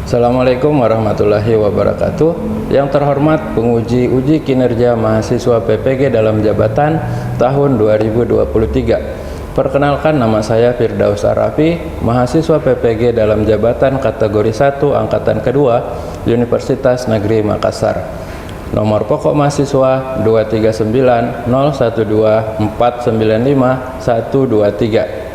Assalamualaikum warahmatullahi wabarakatuh. Yang terhormat penguji uji kinerja mahasiswa PPG dalam jabatan tahun 2023. Perkenalkan, nama saya Firdaus Arafi, mahasiswa PPG dalam jabatan kategori 1 angkatan kedua Universitas Negeri Makassar. Nomor pokok mahasiswa 239012495-123.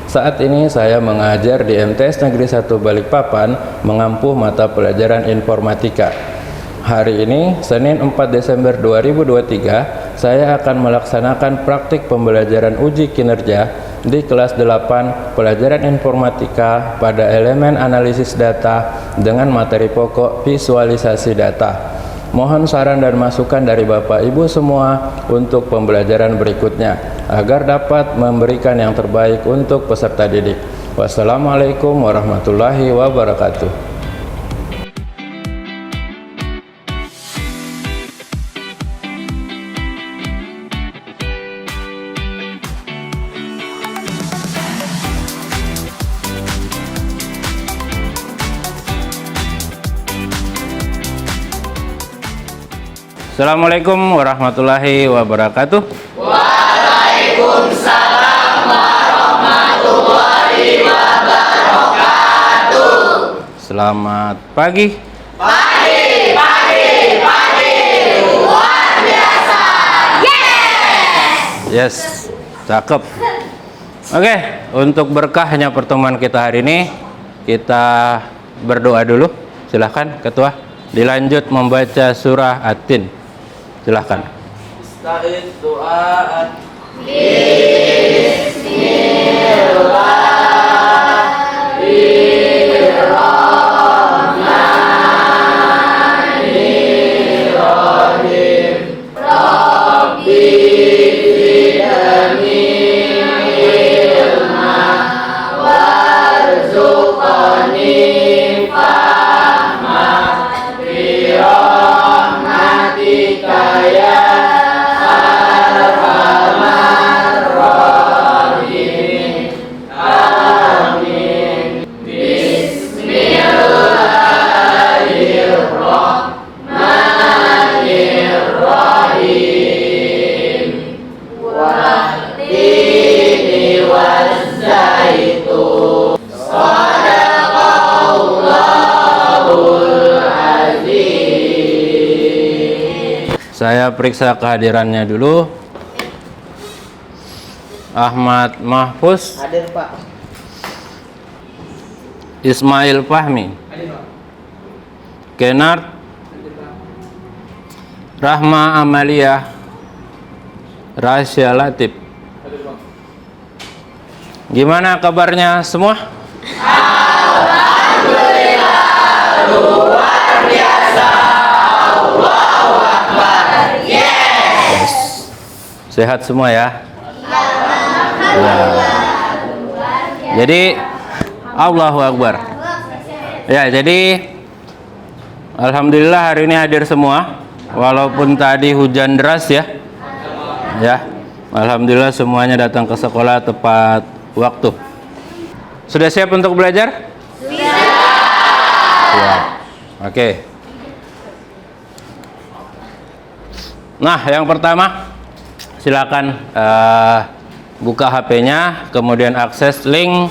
Saat ini saya mengajar di MTS Negeri 1 Balikpapan mengampu mata pelajaran informatika. Hari ini, Senin 4 Desember 2023, saya akan melaksanakan praktik pembelajaran uji kinerja di kelas 8 pelajaran informatika pada elemen analisis data dengan materi pokok visualisasi data. Mohon saran dan masukan dari Bapak Ibu semua untuk pembelajaran berikutnya agar dapat memberikan yang terbaik untuk peserta didik. Wassalamualaikum warahmatullahi wabarakatuh. Assalamualaikum warahmatullahi wabarakatuh. Waalaikumsalam warahmatullahi wabarakatuh. Selamat pagi. Pagi, luar biasa. Yes, cakep. Oke, untuk berkahnya pertemuan kita hari ini, kita berdoa dulu. Silahkan Ketua, dilanjut membaca surah At-Tin. Silahkan. Ista'id doa. Bismillahirrahmanirrahim. Rabbi zidni ilma warzuqni fahma birahmatika ya arhamar rahimin. Amin. Bismillahirrahmanirrahim. Wattini wazzaitun. Shadaqallahul azim. Saya periksa kehadirannya dulu. Ahmad Mahfuz, Hadir Pak. Ismail Fahmi, Kenard, Rahma Amalia, Rasya Latif. Gimana kabarnya semua? Alhamdulillah, luar biasa. Allahu Akbar. Yes. Sehat semua ya? Ya. Jadi Allahu Akbar. Ya, jadi alhamdulillah hari ini hadir semua. Walaupun tadi hujan deras ya. Ya. Alhamdulillah semuanya datang ke sekolah tepat waktu. Sudah siap untuk belajar? Siap. Oke. Nah, yang pertama silakan buka HP-nya, kemudian akses link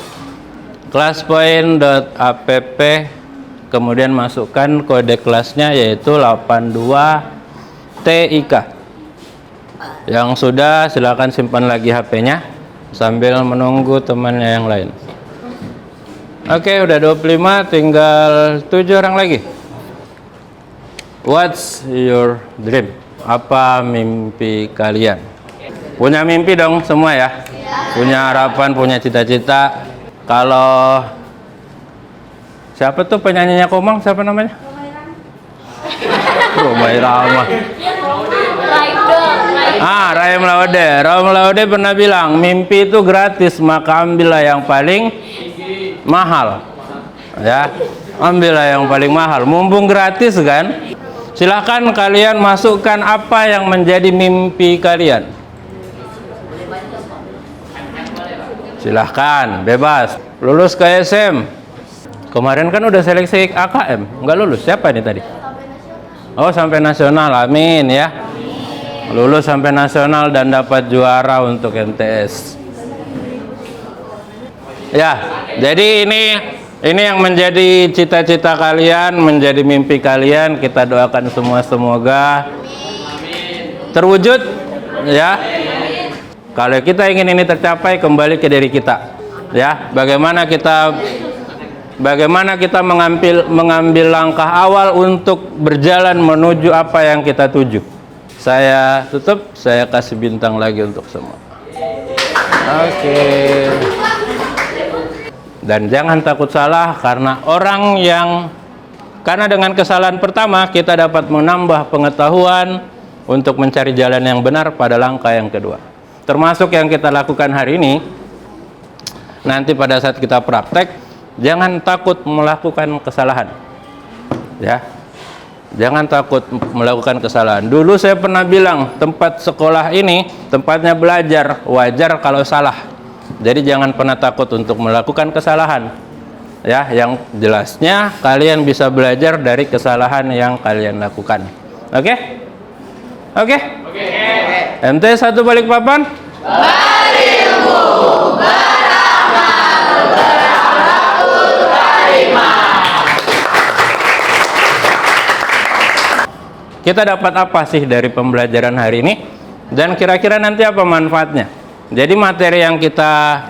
classpoint.app, kemudian masukkan kode kelasnya yaitu 82TIK. Yang sudah silakan simpan lagi HP-nya sambil menunggu temannya yang lain. Oke, udah 25, tinggal 7 orang lagi. What's your dream? Apa mimpi kalian? Punya mimpi dong semua ya? Punya harapan, punya cita-cita. Kalau siapa tuh penyanyinya Komang? Siapa namanya? Romai Rama. Rahim Laude. Rahim Laude pernah bilang, mimpi itu gratis, maka ambillah yang paling mahal. Ya, ambillah yang paling mahal. Mumpung gratis kan? Silahkan kalian masukkan apa yang menjadi mimpi kalian. Silahkan, bebas. Lulus ke SM, Kemarin kan udah seleksi AKM, nggak lulus. Siapa ini tadi? Oh, sampai nasional, amin ya. Lulus sampai nasional dan dapat juara untuk MTS. Ya, jadi ini yang menjadi cita-cita kalian, menjadi mimpi kalian. Kita doakan semua semoga terwujud ya. Kalau kita ingin ini tercapai, kembali ke diri kita. Ya, bagaimana kita mengambil langkah awal untuk berjalan menuju apa yang kita tuju. Saya tutup, saya kasih bintang lagi untuk semua. Oke. Dan jangan takut salah, karena dengan kesalahan pertama kita dapat menambah pengetahuan untuk mencari jalan yang benar pada langkah yang kedua. Termasuk yang kita lakukan hari ini. Nanti pada saat kita praktek, jangan takut melakukan kesalahan. Ya. Jangan takut melakukan kesalahan. Dulu saya pernah bilang, tempat sekolah ini tempatnya belajar, wajar kalau salah. Jadi jangan pernah takut untuk melakukan kesalahan. Ya, yang jelasnya kalian bisa belajar dari kesalahan yang kalian lakukan. Oke? Oke? MT 1 Balikpapan. Berilmu, beramal, berakhlakul karimah. Kita dapat apa sih dari pembelajaran hari ini? Dan kira-kira nanti apa manfaatnya? Jadi materi yang kita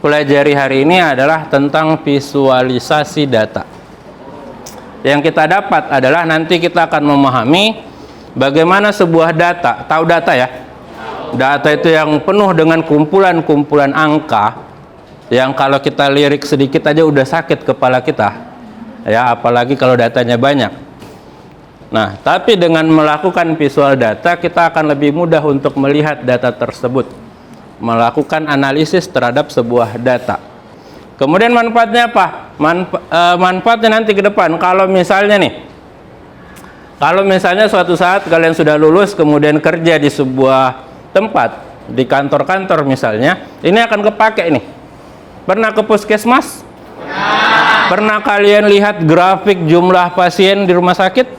pelajari hari ini adalah tentang visualisasi data. Yang kita dapat adalah nanti kita akan memahami bagaimana sebuah data, tahu data ya? Data itu yang penuh dengan kumpulan-kumpulan angka, yang kalau kita lirik sedikit aja udah sakit kepala kita. Ya, apalagi kalau datanya banyak. Nah, tapi dengan melakukan visual data, kita akan lebih mudah untuk melihat data tersebut. Melakukan analisis terhadap sebuah data. Kemudian manfaatnya apa? Manfaatnya nanti ke depan, kalau misalnya suatu saat kalian sudah lulus kemudian kerja di sebuah tempat, di kantor-kantor misalnya, ini akan kepake nih. Pernah ke puskesmas? Pernah kalian lihat grafik jumlah pasien di rumah sakit?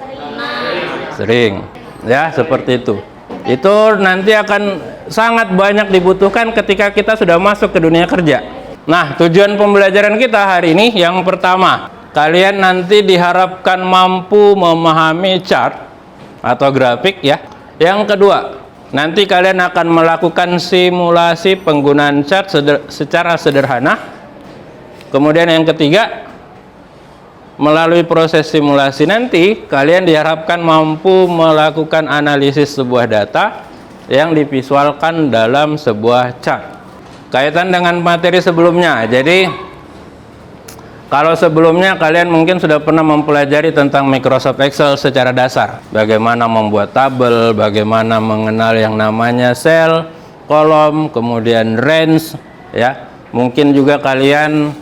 Sering. Ya, seperti itu. Itu nanti akan sangat banyak dibutuhkan ketika kita sudah masuk ke dunia kerja. Nah, tujuan pembelajaran kita hari ini yang pertama, kalian nanti diharapkan mampu memahami chart atau grafik ya. Yang kedua, nanti kalian akan melakukan simulasi penggunaan chart secara sederhana. Kemudian yang ketiga, melalui proses simulasi nanti kalian diharapkan mampu melakukan analisis sebuah data yang divisualkan dalam sebuah chart. Kaitan dengan materi sebelumnya. Jadi kalau sebelumnya kalian mungkin sudah pernah mempelajari tentang Microsoft Excel secara dasar. Bagaimana membuat tabel, bagaimana mengenal yang namanya sel, kolom, kemudian range ya. Mungkin juga kalian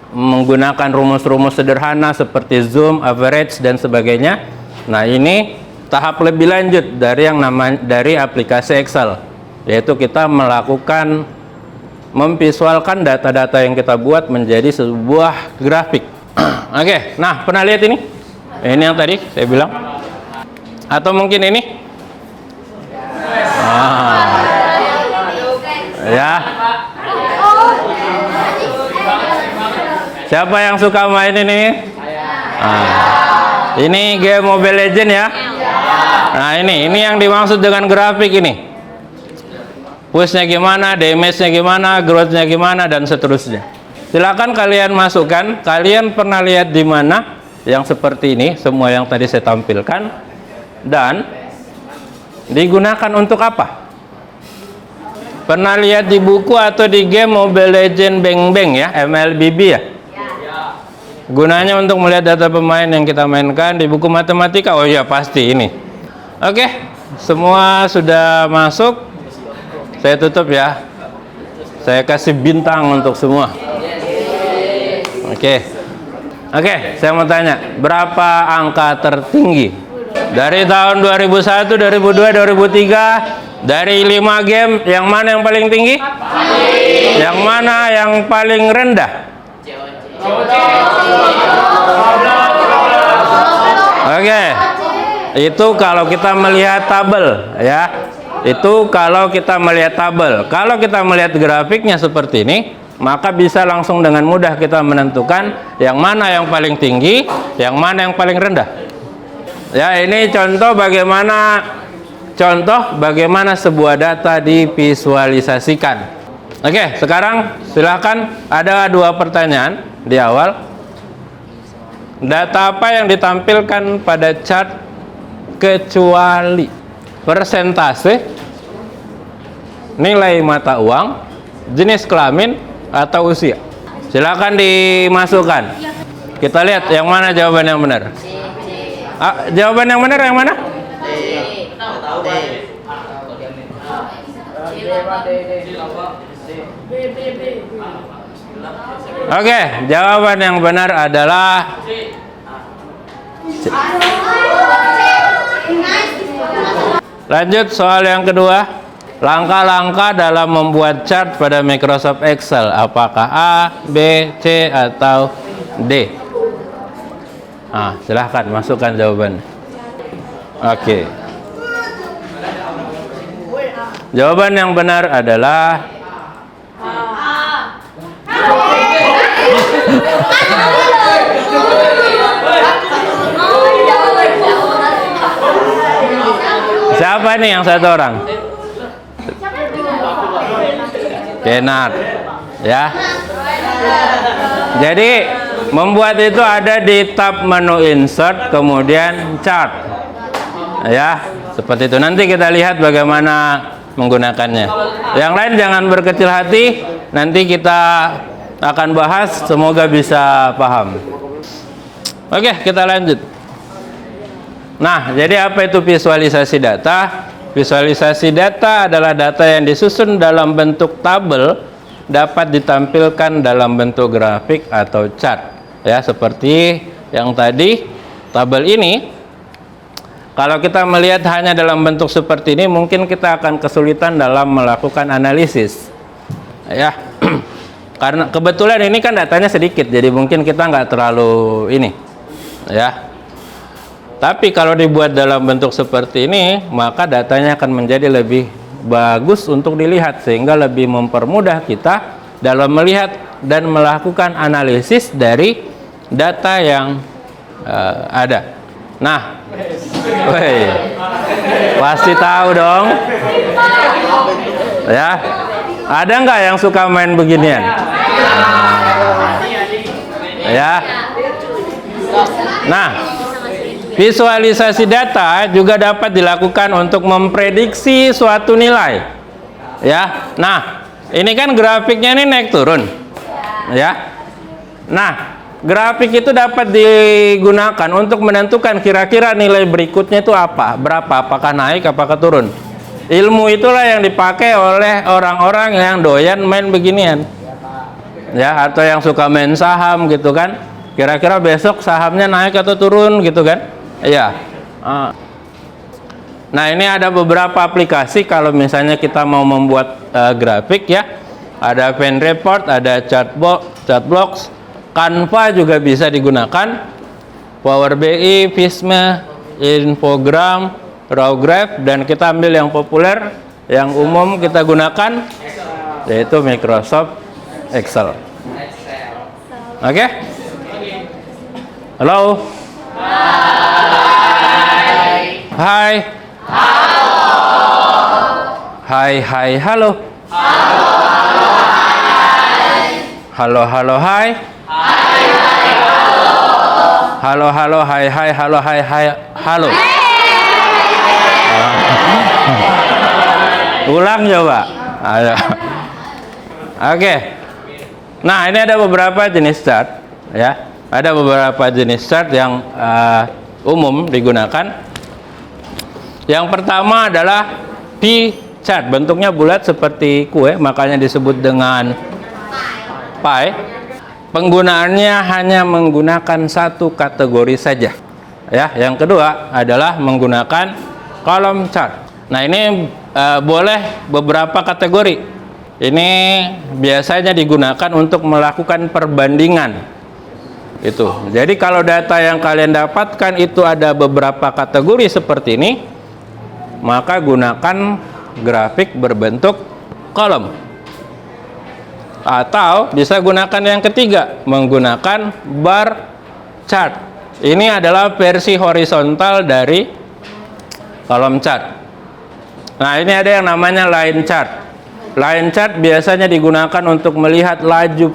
menggunakan rumus-rumus sederhana seperti zoom, average dan sebagainya. Nah, ini tahap lebih lanjut dari aplikasi Excel, yaitu kita memvisualkan data-data yang kita buat menjadi sebuah grafik. Oke, nah pernah lihat ini? Ini yang tadi saya bilang. Atau mungkin ini? Ya. Siapa yang suka main ini? Ini game Mobile Legends ya. Nah, ini yang dimaksud dengan grafik ini. Push-nya gimana, damage-nya gimana, growth-nya gimana, dan seterusnya. Silakan kalian masukkan. Kalian pernah lihat di mana yang seperti ini, semua yang tadi saya tampilkan, dan digunakan untuk apa? Pernah lihat di buku atau di game Mobile Legends Bang Bang ya, MLBB ya? Gunanya untuk melihat data pemain yang kita mainkan. Di buku matematika, oh iya pasti ini. Oke, semua sudah masuk. Saya tutup ya. Saya kasih bintang untuk semua. Oke, saya mau tanya, berapa angka tertinggi dari tahun 2001, 2002, 2003? Dari 5 game, yang mana yang paling tinggi? Yang mana yang paling rendah? Oke. Itu kalau kita melihat tabel ya. Itu kalau kita melihat tabel. Kalau kita melihat grafiknya seperti ini, maka bisa langsung dengan mudah kita menentukan yang mana yang paling tinggi, yang mana yang paling rendah. Ya, ini contoh bagaimana sebuah data divisualisasikan. Oke, sekarang silakan, ada dua pertanyaan di awal. Data apa yang ditampilkan pada chart kecuali persentase, nilai mata uang, jenis kelamin, atau usia? Silakan dimasukkan. Kita lihat yang mana jawaban yang benar. Jawaban yang benar yang mana? Oke, jawaban yang benar adalah lanjut soal yang kedua. Langkah-langkah dalam membuat chart pada Microsoft Excel, apakah A, B, C, atau D? Silahkan masukkan jawaban. Oke. Jawaban yang benar adalah siapa nih yang satu orang? Kenat, ya. Jadi membuat itu ada di tab menu insert, kemudian chart, ya, seperti itu. Nanti kita lihat bagaimana menggunakannya. Yang lain jangan berkecil hati, nanti kita akan bahas, semoga bisa paham. Oke, kita lanjut. Nah, jadi apa itu visualisasi data? Visualisasi data adalah data yang disusun dalam bentuk tabel, dapat ditampilkan dalam bentuk grafik atau chart. Ya, seperti yang tadi, tabel ini. Kalau kita melihat hanya dalam bentuk seperti ini, mungkin kita akan kesulitan dalam melakukan analisis. Ya, karena kebetulan ini kan datanya sedikit, jadi mungkin kita nggak terlalu ini. Ya. Tapi kalau dibuat dalam bentuk seperti ini, maka datanya akan menjadi lebih bagus untuk dilihat, sehingga lebih mempermudah kita dalam melihat dan melakukan analisis dari data yang ada. Nah, pasti tahu dong, ya. Ada nggak yang suka main beginian? Ya. Nah, visualisasi data juga dapat dilakukan untuk memprediksi suatu nilai. Ya. Nah, ini kan grafiknya ini naik turun. Ya. Nah, grafik itu dapat digunakan untuk menentukan kira-kira nilai berikutnya itu apa, berapa, apakah naik, apakah turun. Ilmu itulah yang dipakai oleh orang-orang yang doyan main beginian. Ya, atau yang suka main saham gitu kan. Kira-kira besok sahamnya naik atau turun gitu kan. Iya. Nah, ini ada beberapa aplikasi kalau misalnya kita mau membuat grafik ya. Ada Pen Report, ada Chartbox, Canva juga bisa digunakan. Power BI, Visma, Infogram, Rawgraph, dan kita ambil yang populer, yang umum kita gunakan, yaitu Microsoft Excel. Oke? Halo? Hai. Hai, halo. Halo, hai. Halo, hai, halo, halo. Ulang coba. Ayo. Oke. Nah, ini ada beberapa jenis chart, ya. Ada beberapa jenis chart yang umum digunakan. Yang pertama adalah P-chart, bentuknya bulat seperti kue, makanya disebut dengan pie. Penggunaannya hanya menggunakan satu kategori saja. Ya, yang kedua adalah menggunakan column chart. Nah, ini boleh beberapa kategori. Ini biasanya digunakan untuk melakukan perbandingan Itu. Jadi kalau data yang kalian dapatkan itu ada beberapa kategori seperti ini, maka gunakan grafik berbentuk kolom. Atau bisa gunakan yang ketiga, menggunakan bar chart. Ini adalah versi horizontal dari kolom chart. Nah, ini ada yang namanya line chart. Line chart biasanya digunakan untuk melihat laju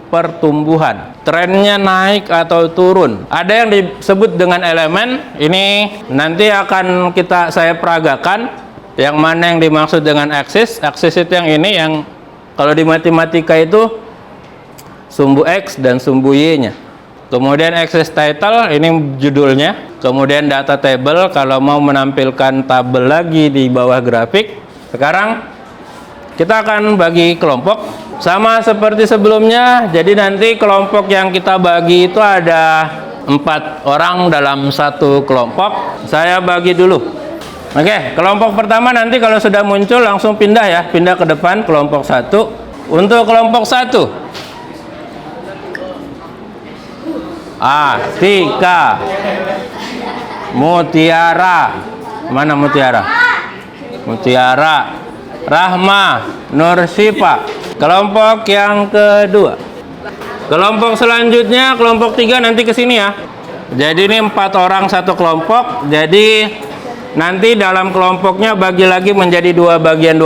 pertumbuhan. Trennya naik atau turun. Ada yang disebut dengan elemen. Ini nanti akan saya peragakan. Yang mana yang dimaksud dengan aksis. Aksis itu yang ini, yang kalau di matematika itu sumbu X dan sumbu Y-nya. Kemudian aksis title, ini judulnya. Kemudian data table, kalau mau menampilkan tabel lagi di bawah grafik. Sekarang kita akan bagi kelompok sama seperti sebelumnya. Jadi nanti kelompok yang kita bagi itu ada 4 orang dalam satu kelompok. Saya bagi dulu. Oke, kelompok pertama nanti kalau sudah muncul langsung pindah ya, pindah ke depan kelompok 1. Untuk kelompok 1, Tika, Mutiara, mana Mutiara? Mutiara, Rahma, Nursifa. Kelompok yang kedua. Kelompok selanjutnya, kelompok 3 nanti ke sini ya. Jadi ini 4 orang satu kelompok. Jadi nanti dalam kelompoknya bagi lagi menjadi 2 bagian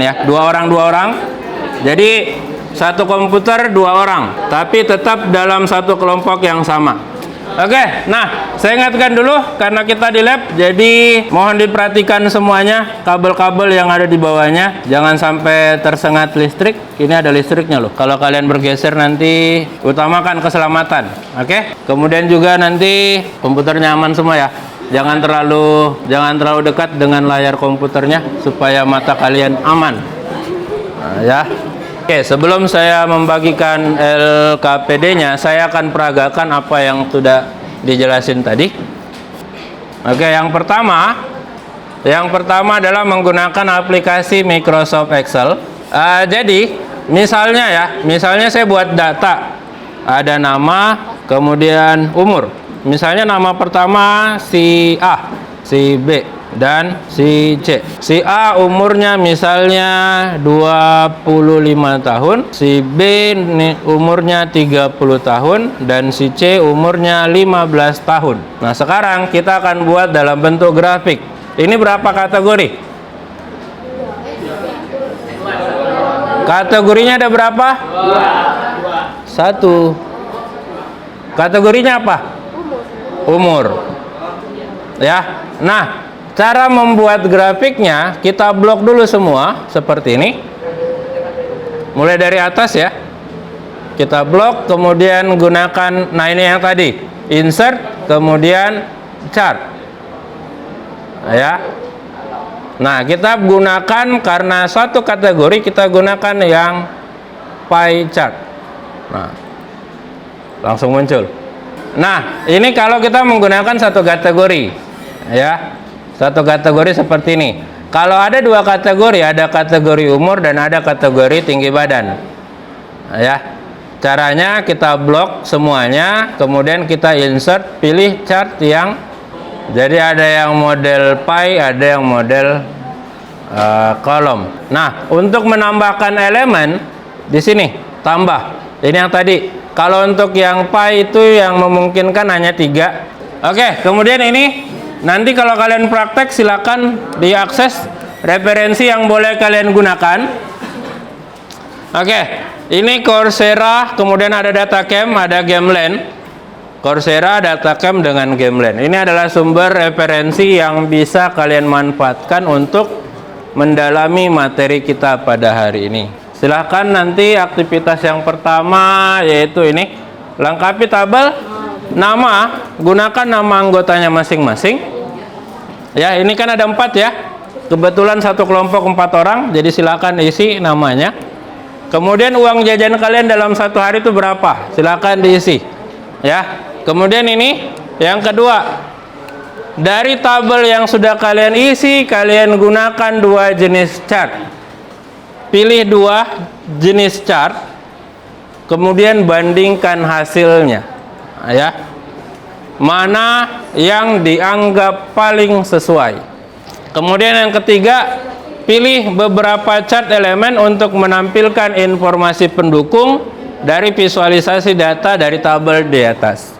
ya. 2 orang. Jadi satu komputer 2 orang, tapi tetap dalam satu kelompok yang sama. Oke, nah saya ingatkan dulu karena kita di lab, jadi mohon diperhatikan semuanya kabel-kabel yang ada di bawahnya, jangan sampai tersengat listrik. Ini ada listriknya loh. Kalau kalian bergeser nanti utamakan keselamatan. Oke, kemudian juga nanti komputernya aman semua ya. Jangan terlalu dekat dengan layar komputernya supaya mata kalian aman. Nah, ya. Oke, sebelum saya membagikan LKPD-nya, saya akan peragakan apa yang sudah dijelasin tadi. Oke, yang pertama adalah menggunakan aplikasi Microsoft Excel. Jadi, misalnya saya buat data, ada nama, kemudian umur. Misalnya nama pertama si A, si B, dan si C. Si A umurnya misalnya 25 tahun, si B umurnya 30 tahun, dan si C umurnya 15 tahun. Nah, sekarang kita akan buat dalam bentuk grafik. Ini berapa kategori? Kategorinya ada berapa? 1. Kategorinya apa? Umur. Ya. Nah, cara membuat grafiknya, kita blok dulu semua seperti ini. Mulai dari atas ya. Kita blok, kemudian gunakan, nah ini yang tadi, insert, kemudian chart. Ya. Nah, kita gunakan karena satu kategori kita gunakan yang pie chart. Nah, langsung muncul. Nah, ini kalau kita menggunakan satu kategori. Ya. Satu kategori seperti ini. Kalau ada 2 kategori, ada kategori umur dan ada kategori tinggi badan. Ya. Caranya kita blok semuanya, kemudian kita insert, pilih chart yang, jadi ada yang model pie, ada yang model kolom. Nah, untuk menambahkan elemen di sini tambah. Ini yang tadi. Kalau untuk yang pie itu yang memungkinkan hanya 3. Oke, kemudian ini nanti kalau kalian praktek silakan diakses referensi yang boleh kalian gunakan. Oke, ini Coursera, kemudian ada DataCamp, ada GameLand. Coursera, DataCamp dengan GameLand. Ini adalah sumber referensi yang bisa kalian manfaatkan untuk mendalami materi kita pada hari ini. Silahkan nanti aktivitas yang pertama yaitu ini, lengkapi tabel nama, gunakan nama anggotanya masing-masing. Ya, ini kan ada 4 ya. Kebetulan satu kelompok 4 orang, jadi silakan isi namanya. Kemudian uang jajan kalian dalam satu hari itu berapa? Silakan diisi. Ya. Kemudian ini yang kedua, dari tabel yang sudah kalian isi, kalian gunakan 2 jenis chart. Pilih 2 jenis chart, kemudian bandingkan hasilnya. ya. Mana yang dianggap paling sesuai. Kemudian yang ketiga, pilih beberapa chart elemen untuk menampilkan informasi pendukung dari visualisasi data dari tabel di atas.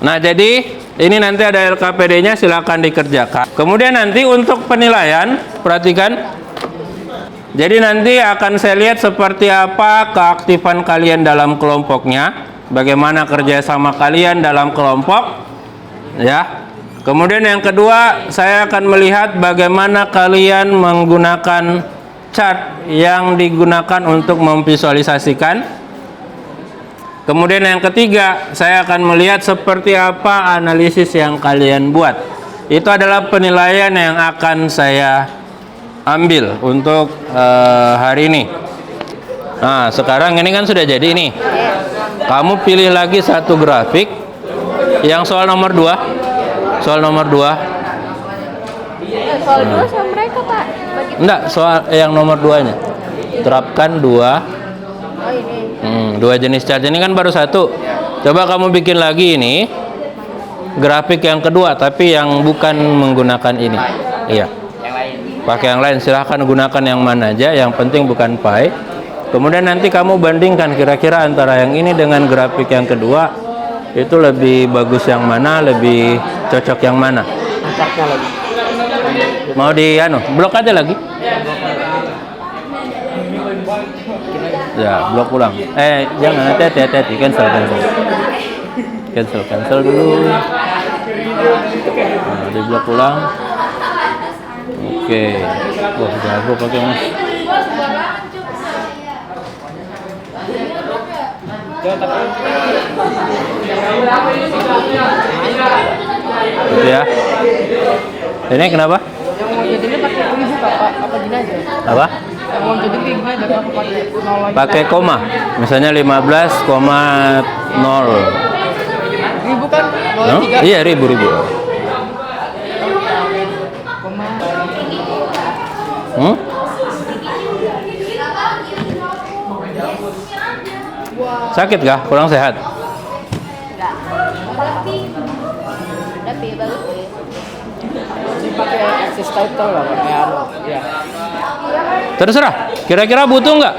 Nah, jadi ini nanti ada LKPD-nya, silakan dikerjakan. Kemudian nanti untuk penilaian, perhatikan. Jadi nanti akan saya lihat seperti apa keaktifan kalian dalam kelompoknya, bagaimana kerjasama kalian dalam kelompok, ya. Kemudian yang kedua, saya akan melihat bagaimana kalian menggunakan chart yang digunakan untuk memvisualisasikan. Kemudian yang ketiga, saya akan melihat seperti apa analisis yang kalian buat. Itu adalah penilaian yang akan saya ambil untuk hari ini. Nah, sekarang ini kan sudah jadi nih. Kamu pilih lagi satu grafik yang soal nomor 2. Soal nomor 2. Soal 2 sama mereka, Pak. Enggak, soal yang nomor 2-nya. Terapkan 2. Oh, ini. 2 jenis chart. Ini kan baru satu. Coba kamu bikin lagi ini grafik yang kedua, tapi yang bukan menggunakan ini. Iya. Pakai yang lain, silahkan gunakan yang mana aja, yang penting bukan pie. Kemudian nanti kamu bandingkan kira-kira antara yang ini dengan grafik yang kedua, itu lebih bagus yang mana, lebih cocok yang mana. Mau di blok aja lagi. Ya, blok ulang. Jangan, hati-hati, cancel dulu. Nah, di blok ulang. Oke, wah jago pakai mas. Gitu ya. Ini kenapa? Yang mau jadinya pakai ribu kakak, apa gini aja? Apa? Yang mau jadi ribu aja kakak pakai 0 lagi. Pakai koma, misalnya 15,0. Ribu kan? 0,3. Iya, ribu. Sakit kah? Kurang sehat? Enggak. Tapi bagus sih. Ini pakai access title lah, pakai ya. Terserah. Kira-kira butuh nggak?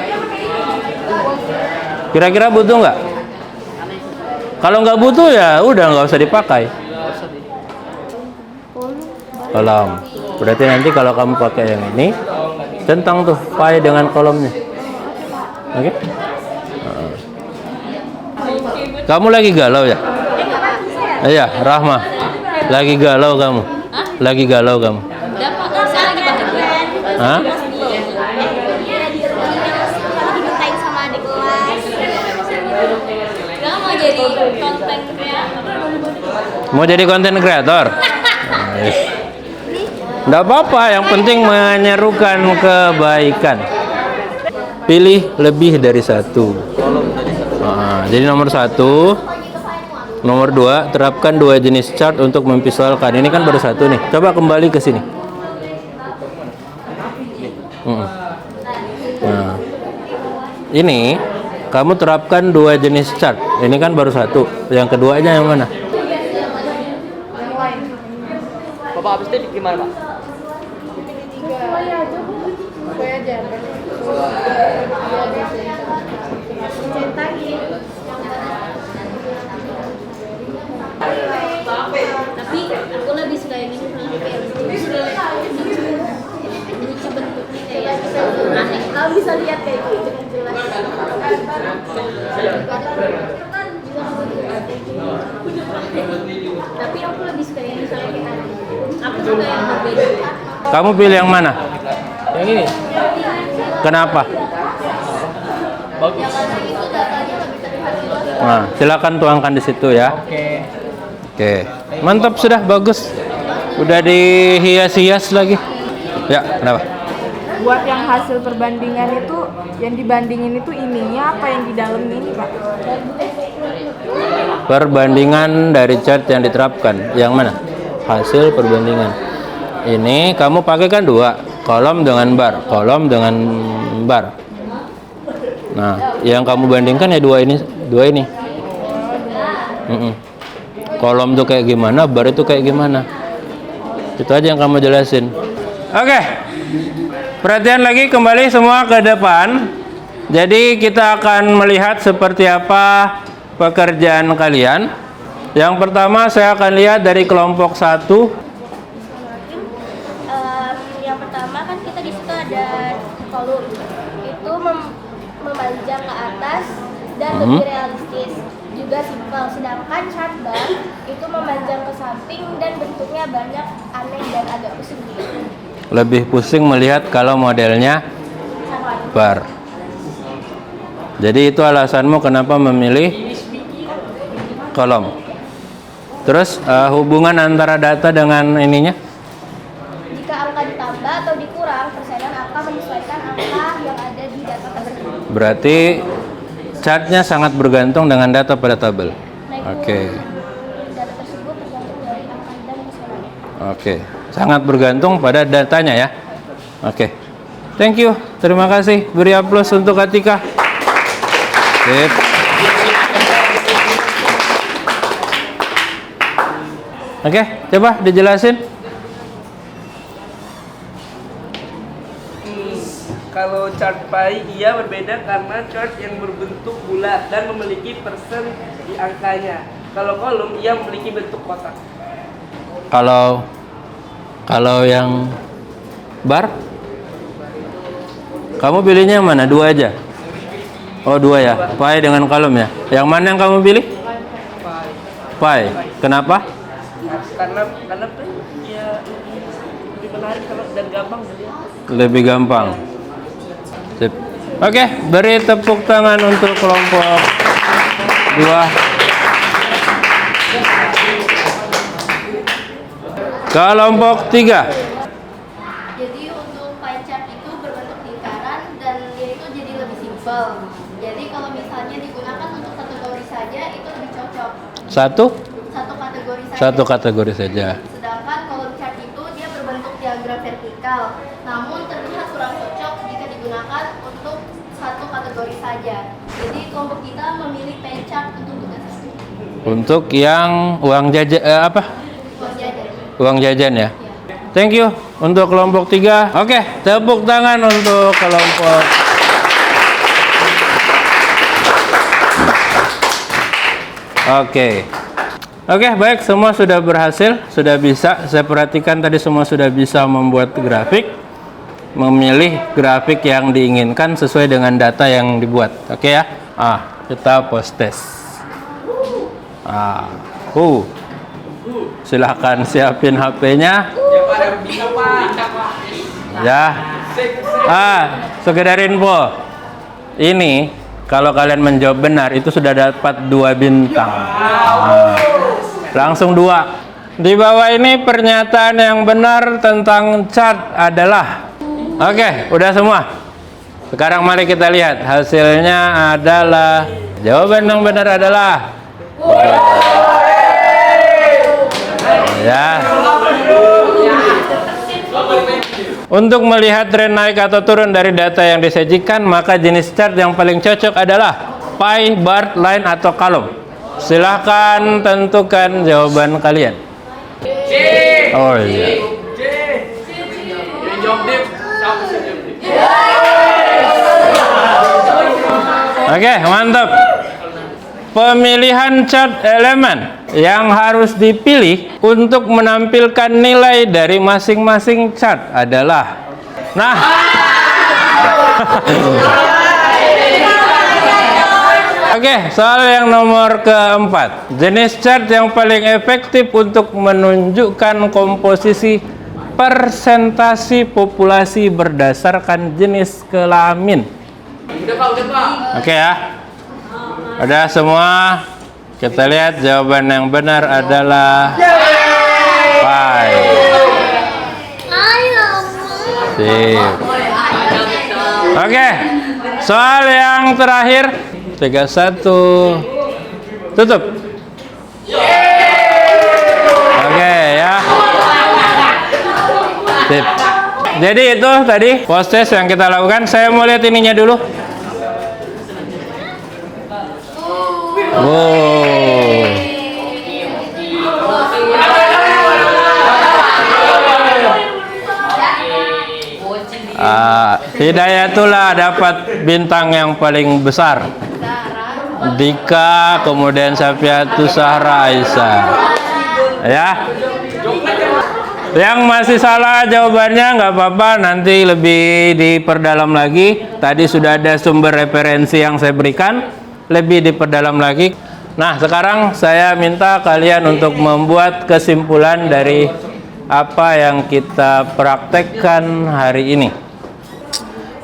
Kalau nggak butuh ya udah nggak usah dipakai. Kolom. Berarti nanti kalau kamu pakai yang ini, centang tuh file dengan kolomnya. Oke? Kamu lagi galau ya? Iya, Rahma. Lagi galau kamu. Hah? Mau jadi konten kreator? Nggak apa-apa, yang penting menyerukan kebaikan. Pilih lebih dari satu. Jadi nomor 1, nomor 2, terapkan 2 jenis chart untuk memvisualkan. Ini kan baru satu nih. Coba kembali ke sini. Nah, ini kamu terapkan 2 jenis chart. Ini kan baru satu. Yang keduanya yang mana? Bapak habis itu gimana, Pak? Tapi aku lebih suka yang ini karena kayak ini bentuknya kayak aneh. Kamu bisa lihat kayak gitu jelas. Tapi aku lebih suka yang misalnya kayak aneh. Aku suka yang berbeda. Kamu pilih yang mana? Yang ini. Kenapa? Bagus. Nah, silakan tuangkan di situ ya. Oke. Mantap, sudah bagus. Udah dihias-hias lagi. Ya, kenapa? Buat yang hasil perbandingan itu, yang dibandingin itu ininya apa yang di dalamnya ini, Pak? Perbandingan dari chart yang diterapkan. Yang mana? Hasil perbandingan. Ini kamu pakai kan 2, kolom dengan bar, kolom dengan bar. Nah, yang kamu bandingkan ya 2 ini. kolom tuh kayak gimana, bar itu kayak gimana. Itu aja yang kamu jelasin. Oke. Perhatian lagi, kembali semua ke depan. Jadi kita akan melihat seperti apa pekerjaan kalian. Yang pertama saya akan lihat dari kelompok 1. Yang pertama kan kita di situ ada kolom. Itu memanjang ke atas dan lebih realistis. Juga simpel. Sedangkan chart bar itu memanjang ke samping dan bentuknya banyak aneh dan agak pusing gitu. Lebih pusing melihat kalau modelnya bar. Jadi itu alasanmu kenapa memilih kolom. Terus hubungan antara data dengan ininya? Jika angka ditambah atau dikurang, persenan akan menyesuaikan angka yang ada di data tersebut. Berarti chartnya sangat bergantung dengan data pada tabel. Oke. Data tersebut tergantung dari angka dan persenannya. Oke. Sangat bergantung pada datanya ya. Oke. Thank you. Terima kasih. Beri aplaus untuk Atika. Sip. Oke, coba dijelasin. Kalau chart pie ia berbeda karena chart yang berbentuk bulat dan memiliki persen di angkanya. Kalau kolom ia memiliki bentuk kotak. Kalau yang bar, kamu pilihnya yang mana? Dua aja. Oh, dua ya. Pie dengan kolom ya. Yang mana yang kamu pilih? Pie. Kenapa? Karena ya lebih menarik kalau dan gampang dilihat. Lebih gampang. Sip. Oke, beri tepuk tangan untuk kelompok 2. Kelompok 3. Jadi untuk pie chart itu berbentuk lingkaran dan dia itu jadi lebih simpel. Jadi kalau misalnya digunakan untuk kategori saja itu lebih cocok. Satu kategori saja. Satu kategori saja. Sedangkan kolom chart itu dia berbentuk diagram vertikal, namun terlihat kurang cocok jika digunakan untuk satu kategori saja. Jadi kelompok kita memilih pie chart untuk tugas ini. Untuk yang uang jajan Uang jajan ya. Thank you untuk kelompok 3. Oke, tepuk tangan untuk kelompok Oke, baik, semua sudah berhasil, sudah bisa. Saya perhatikan tadi semua sudah bisa membuat grafik, memilih grafik yang diinginkan sesuai dengan data yang dibuat. Oke ya. Kita post test. Silahkan siapin HP-nya. Ya. Sekedar info. Ini kalau kalian menjawab benar itu sudah dapat 2 bintang. Langsung 2. Di bawah ini pernyataan yang benar tentang chart adalah. Oke, udah semua. Sekarang mari kita lihat hasilnya adalah. Jawaban yang benar adalah ya. Untuk melihat tren naik atau turun dari data yang disajikan, maka jenis chart yang paling cocok adalah pie, bar, line, atau kolom. Silahkan tentukan jawaban kalian. Oh iya. Oke, mantap. Pemilihan chart elemen yang harus dipilih untuk menampilkan nilai dari masing-masing chart adalah Oke, soal yang nomor keempat. Jenis chart yang paling efektif untuk menunjukkan komposisi persentase populasi berdasarkan jenis kelamin. Udah Pak. Oke ya. Udah semua. Kita lihat jawaban yang benar adalah pie. Sip. Oke. Soal yang terakhir. 31. Tutup. Oke ya. Sip. Jadi itu tadi post test yang kita lakukan. Saya mau lihat ininya dulu. Wow. Hidayatullah dapat bintang yang paling besar. Dika, kemudian Safiatus Sahra Aisyah. Ya. Yang masih salah jawabannya nggak apa-apa, nanti lebih diperdalam lagi. Tadi sudah ada sumber referensi yang saya berikan, lebih diperdalam lagi. Nah, sekarang saya minta kalian untuk membuat kesimpulan dari apa yang kita praktekkan hari ini.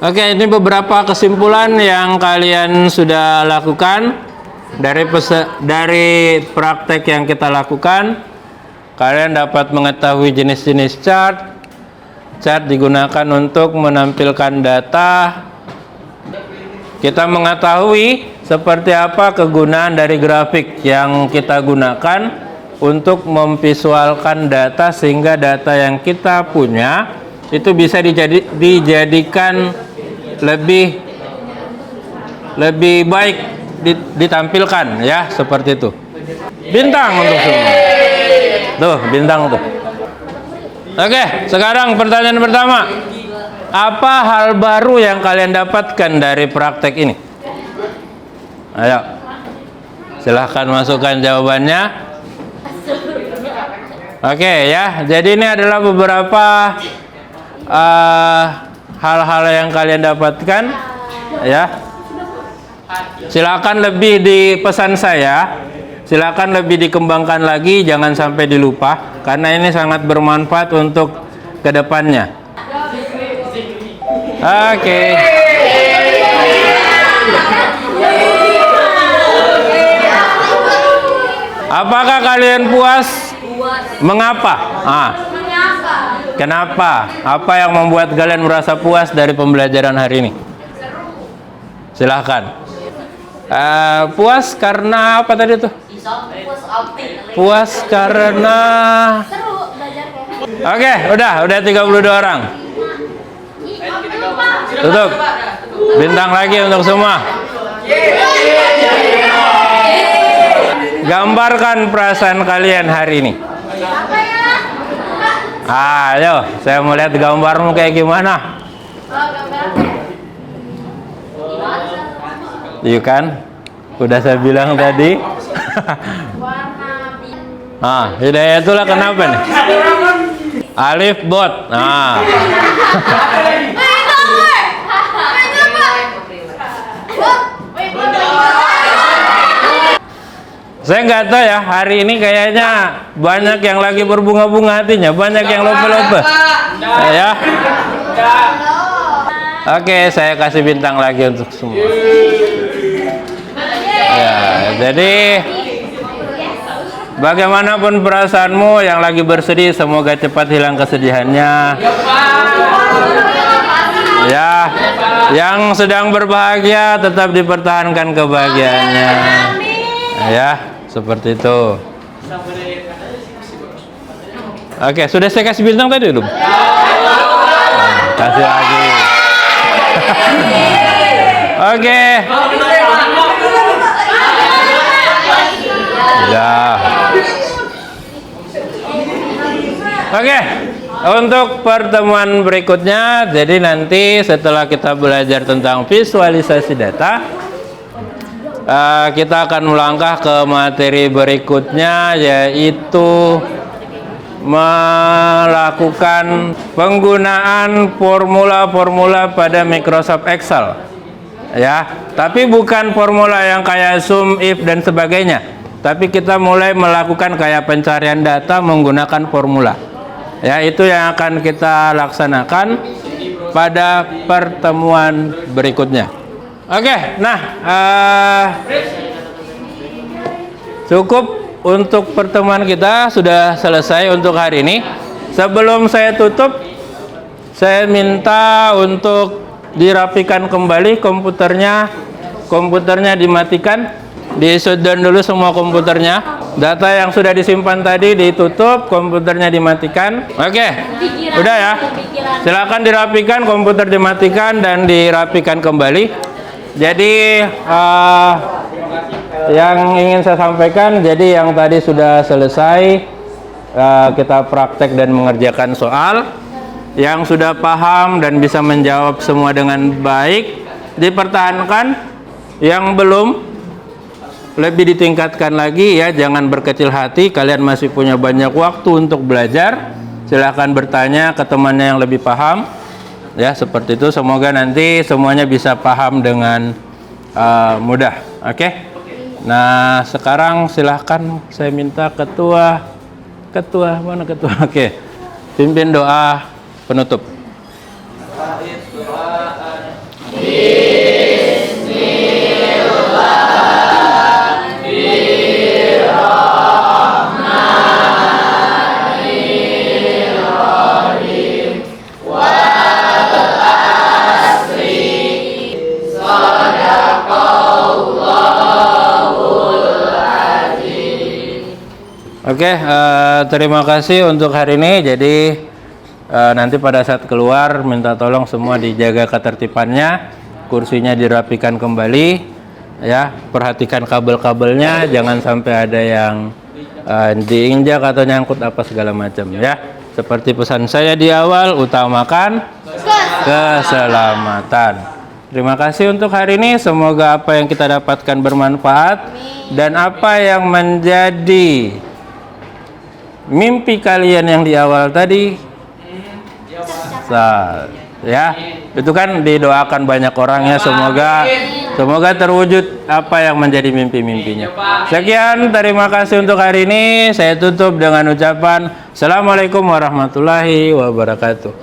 Oke, ini beberapa kesimpulan yang kalian sudah lakukan dari praktek yang kita lakukan. Kalian dapat mengetahui jenis-jenis chart. Chart digunakan untuk menampilkan data. Kita mengetahui seperti apa kegunaan dari grafik yang kita gunakan untuk memvisualkan data, sehingga data yang kita punya itu bisa dijadikan lebih baik ditampilkan, ya, seperti itu. Bintang untuk semua. Tuh, bintang tuh. Oke, sekarang pertanyaan pertama. Apa hal baru yang kalian dapatkan dari praktek ini? Ayo. Silahkan masukkan jawabannya. Oke, ya. Jadi ini adalah beberapa hal-hal yang kalian dapatkan, ya. Silakan lebih di pesan saya, silakan lebih dikembangkan lagi, jangan sampai dilupa, karena ini sangat bermanfaat untuk kedepannya. Oke. Apakah kalian puas? Mengapa? Kenapa? Apa yang membuat kalian merasa puas dari pembelajaran hari ini? Silahkan. Puas karena apa tadi tuh? Puas karena Seru belajarnya. Oke, udah 32 orang. Tutup. Bintang lagi untuk semua. Gambarkan perasaan kalian hari ini. Ayo, saya mau lihat gambarmu kayak gimana. Iya kan? Udah saya bilang tadi. Hidayatullah kenapa nih? Alif bot. Saya nggak tahu ya, hari ini kayaknya banyak yang lagi berbunga-bunga hatinya, banyak yang lope-lope. Ya. Oke, saya kasih bintang lagi untuk semua. Ya, jadi bagaimanapun perasaanmu yang lagi bersedih, semoga cepat hilang kesedihannya. Ya, yang sedang berbahagia tetap dipertahankan kebahagiaannya. Ya, seperti itu. Oke, sudah saya kasih bintang tadi belum? Kasih lagi. Oke. Ya. Oke. Untuk pertemuan berikutnya, jadi nanti setelah kita belajar tentang visualisasi data, kita akan melangkah ke materi berikutnya, yaitu melakukan penggunaan formula-formula pada Microsoft Excel. Ya, tapi bukan formula yang kayak sum, if, dan sebagainya. Tapi kita mulai melakukan kayak pencarian data menggunakan formula. Ya, itu yang akan kita laksanakan pada pertemuan berikutnya. Oke, nah cukup untuk pertemuan kita, sudah selesai untuk hari ini. Sebelum saya tutup, saya minta untuk dirapikan kembali komputernya. Komputernya dimatikan, di shutdown dulu semua komputernya. Data yang sudah disimpan tadi ditutup, komputernya dimatikan. Oke, udah ya. Silakan dirapikan, komputer dimatikan dan dirapikan kembali. Jadi yang ingin saya sampaikan, jadi yang tadi sudah selesai, kita praktek dan mengerjakan soal. Yang sudah paham dan bisa menjawab semua dengan baik dipertahankan, yang belum lebih ditingkatkan lagi ya, jangan berkecil hati, kalian masih punya banyak waktu untuk belajar. Silahkan bertanya ke temannya yang lebih paham ya, seperti itu. Semoga nanti semuanya bisa paham dengan mudah. Oke? Nah, sekarang silahkan saya minta ketua mana ketua? Oke. Pimpin doa penutup. Oke, terima kasih untuk hari ini. Jadi nanti pada saat keluar minta tolong semua dijaga ketertibannya, kursinya dirapikan kembali, ya. Perhatikan kabel-kabelnya, jangan sampai ada yang diinjak atau nyangkut apa segala macam, ya. Seperti pesan saya di awal, utamakan keselamatan. Terima kasih untuk hari ini. Semoga apa yang kita dapatkan bermanfaat dan apa yang menjadi mimpi kalian yang di awal tadi, ya, itu kan didoakan banyak orang ya, semoga terwujud apa yang menjadi mimpi-mimpinya. Sekian, terima kasih untuk hari ini. Saya tutup dengan ucapan Assalamualaikum warahmatullahi wabarakatuh.